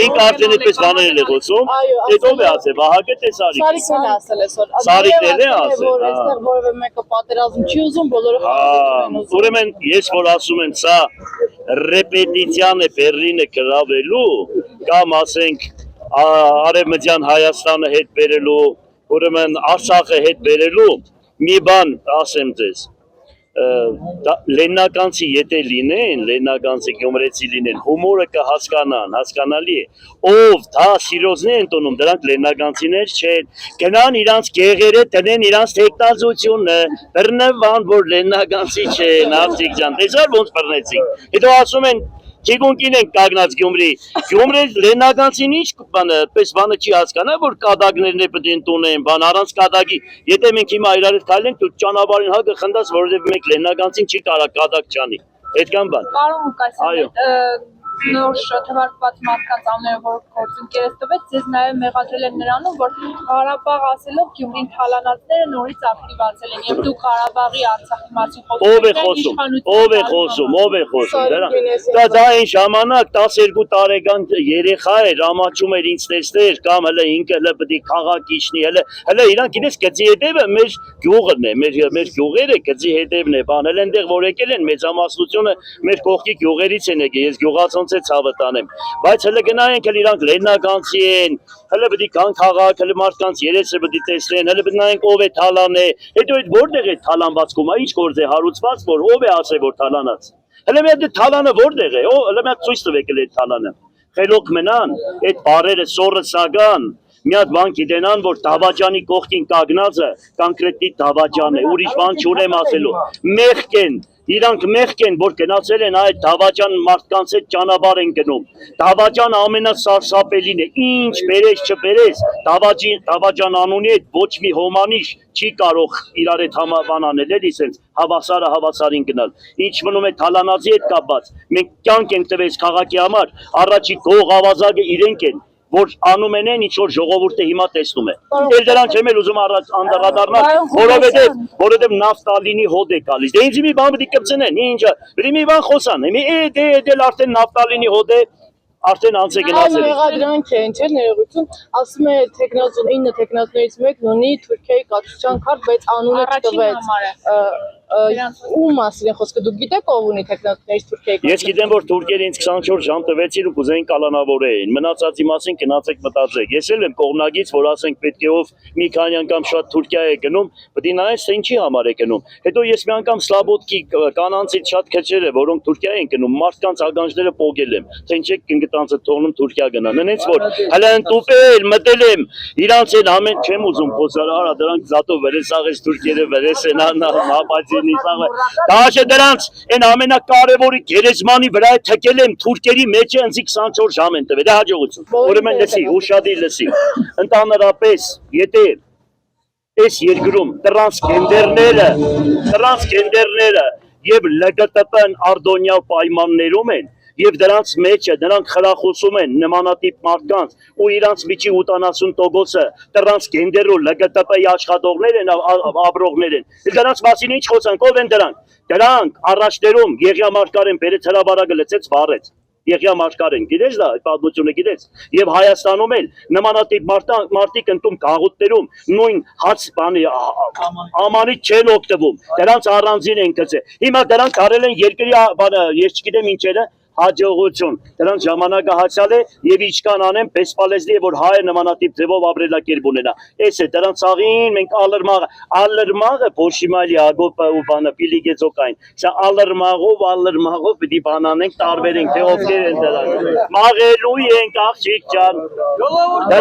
Ինք արդեն այդպես բաներ է խոսում, հետո է ասել, Վահագը թե Սարիկը։ Սարիկն է ասել այսօր։ Սարիկն է ասել, որ այստեղ որևէ մեկը պատերազմ չի ուզում, բոլորը խաղաղություն են ուզում։ Ուրեմն ես որ ասում եմ, սա ռեպետիցիան է Բեռլինը գրավելու, կամ ասենք Արևմտյան Հայաստանը հետ բերելու, ուրեմն Արցախը հետ բերելու, մի բան ասեմ ձեզ։ Լեննականցի եթե լինեն, լեննականցի գյումրեցի լինեն, հումորը կհասկանան, հասկանալի է, ով դա սիրոզն են տոնում, դրանք լեննականցիներ չեն, գնան իրանց գեղերը տնեն իրանց տեխնազությունը, բռնվան, որ լեննականցի չեն, Արտիկ ջան, տեսար ոնց բռնեցին, հետո ասում են Չիգունքին են կագնած Գյումրի, Գյումրի լեննականցին ինչ պես բանը չի հասկանա, որ կադակներն է պետք են տունեն, բան առանց կադակի, եթե մենք հիմա իրար հետ քայլենք, դու ճանապարհին հա կխնդաս, որովհետև մենք լեննականցին չի կարա կադակ չանի, այդքան բան։ Պարոն Ղուկասյան, նոր թվարկված մարդկանց անունը որ գործընկերս տվեց, ձեզ նաև մեղադրել են նրանում, որ Ղարաբաղ ասելով Գյումրին թալանածները նորից ակտիվացել են, եւ դուք Ղարաբաղի Արցախի մասին խոսում եք։ Ով է խոսում, դա այն ժամանակ 12 տարեկան երեխա էր, ամաչում էր ինձ տեսներ, կամ հələ ինքը հələ պետք է քաղաք իջնի, հələ իրանք գիտես գծի հետևը մեր գյուղն է, մեր գյուղերը գծի հետևն է, բան հələ այնտեղ որ եկել են մեծամասնությունը մեր կողքի գյուղերից են եկել, ես գյուղացոնց է ցավը տանեմ, բայց հələ գնայինք հələ իրանք լեննականցի են, հələ պետք է կան քաղաք, հələ մարդկանց երեսը պետք է տեսնեն, հələ պետք նայենք ով է թալան է, հետո այդ որտեղ է թալանվածքում, ինչ գործ է հարուցված, որ ով է ասել որ թալանած, հələ մի հատ թալանը որտեղ է, հələ մի հատ ցույց տվեք այդ թալանը, խելոք մնան, այդ բարերը սորը սագան, մի հատ բան գիտենան, որ Դավաճանի կողքին կանգնածը կոնկրետի Դավաճան է, ուրիշ բան չունեմ ասելու, մեղք են, իրանք մեղք են, որ գնացել են այդ Դավաճան մարդկանց հետ ճանապարհ են գնում, Դավաճան ամենասարսափելին է, ինչ բերես չբերես, Դավաճան անունի հետ ոչ մի հոմանիշ չի կարող իրար հետ համաբան անել, էլի սենց հավասարը հավասարին գնալ, ինչ մնում է թալանածի հետ կապված, մենք կյանք ենք տվես քաղաքի համար, առաջի գող ավազակը իրենք են, որ անում են ինչ որ ժողովուրդը հիմա տեսնում է։ Էլ դրանք չեմ էլ ուզում անդրադառնալ, որովհետև նավթալինի հոդ է գալիս։ Դե ինձ մի բան պետք է կպցնեն, ինչա, մի բան խոսան, դե արդեն նավթալինի հոդ է, արդեն անց է գնացել։ Մեղադրանք չէ, ինչ է ներողություն, ասում է տեխնազոն 9 տեխնազներից մեկն ունի Թուրքիայի կացության քարտ, բայց անունը չտվեց։ Ու մասին է խոսքը, դուք գիտեք ով ունի տեխնազներից Թուրքիայի։ Ես գիտեմ, որ թուրքերը ինձ 24 ժամ տվեցին ու կուզեին կալանավորեին։ Մնացածի մասին գնացեք մտածեք։ Ես էլ եմ կողմնակից, որ ասենք պետք է ով մի քանի անգամ շատ Թուրքիա է գնում, պետք է նայես թե ինչի համար է գնում։ Հետո ես մի անգամ Սլաբոդկի կանանցից շատ քչերը, որոնք Թուրքիա են գնում, մարդկանց ագանջները պոգել եմ, թե ինչ եք կնգտանցը թողնում Թուրքիա գնան։ Նենց որ հələ ընտուպել, մտել եմ, իրանց են ամեն չեմ ուզում խոսալ, արա դրանք զատո վերեսաղես թուրքերը վերեսենան, հապացին իսաղը։ Դաշե դրանց այն ամենակարևորի գերեզմանի վրա է թքել եմ թուրքերի մեջը ինձ 24 ժամ են տվել, դա հաջողություն։ Ուրեմն լսի, ուշադիր լսի։ Ընդհանրապես, եթե այս երկրում տրանսգենդերները եւ ԼԳՏԲ-ն արդոնյալ պայմաններում են եւ դրանց մեջ նրանք խրախուսում են նմանատիպ մարդկանց ու իրանց միջի 80%-ը տրանսգենդեր ու ԼԳՏԲ-ի աշխատողներ են, ապրողներ են։ Դրանց մասին ինչ խոսանք, ով են դրանք։ Դրանք առաջներում Եղիա Մարգարեն բերեց հրաբարակը լցեց վառեց։ Եղիա Մարգարեն, գիտես դա, պատմությունը գիտես, եւ Հայաստանում էլ նմանատիպ մարդիկ ընտում գաղութներում նույն հաց բանի ամանից չեն օգտվում, դրանց առանձին են գծել։ Հիմա դրանք արել են երկրի բանը, ես չգիտեմ ինչերը, հաջողություն, դրանց ժամանակը հացյալ է եւ ինչքան անեն բեսպալեզնի է որ հայը նմանատիպ ձևով ապրելակերպ ունենա։ Էս է դրանց աղին մենք ալրմաղը փոշիմալի ագոպը ու բանը պիլիգեծոկային։ Սա ալրմաղով պիտի բանանենք տարբերենք թե ովքեր են դրանք։ Մաղելու ենք աղջիկ ջան։ Ժողովուրդ,